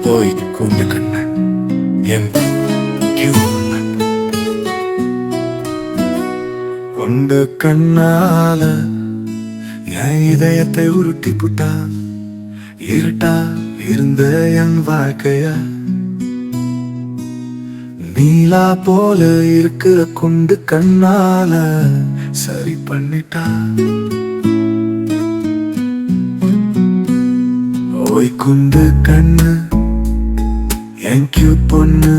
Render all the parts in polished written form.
போய் கொண்டு கண்ண என் கொண்டு கண்ணால என் இதயத்தை உருட்டி புட்டான். இருட்டா இருந்த என் வாழ்க்கைய நீலா போல இருக்கிற கொண்டு கண்ணால சரி பண்ணிட்டா. ஓய் குண்டு கண்ணு என் கியூட் பொண்ணு,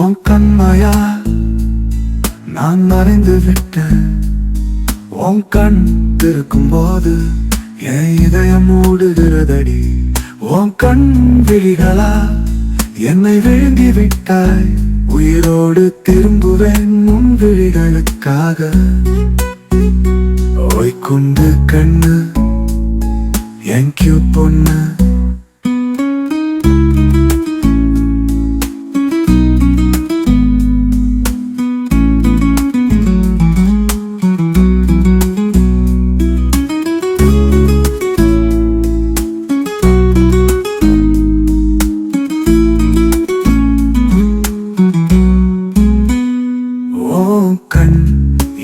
உன் கண்மாயா நான் மறைந்து விட்டேன். உன் கண் திறக்கும் போது என் இதயம் மூடுகிறதடி. உன் கண் விழிகளா என்னை விழுங்கி விட்டாய். உயிரோடு திரும்புவேன் உன் விழிகளுக்காக. ஓய் குண்டு கண்ணு என் கியூட் பொண்ணு,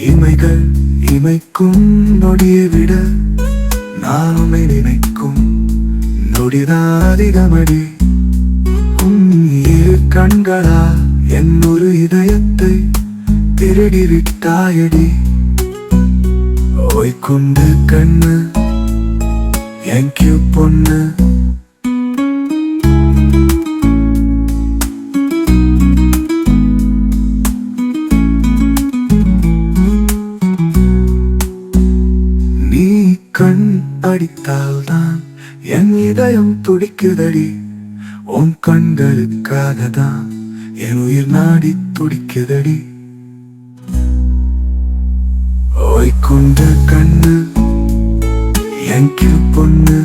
இமைகள் இமைக்கும் நொடியை விட நான் உன்னை நினைக்கும் நொடிதான் அதிகமடி. உன் இரு கண்களா என் ஒரு இதயத்தை திருடி விட்டாயடி. ஓய் குண்டு கண்ணு என் கியூட் பொண்ணு, கண் அடித்தால்தான் என் இதயம் துடிக்குதடி. உன் கண்களுக்காக தான் என் உயிர் நாடி துடிக்குதடி. ஓய் குண்டு கண்ணு என் கியூட் பொண்ணு.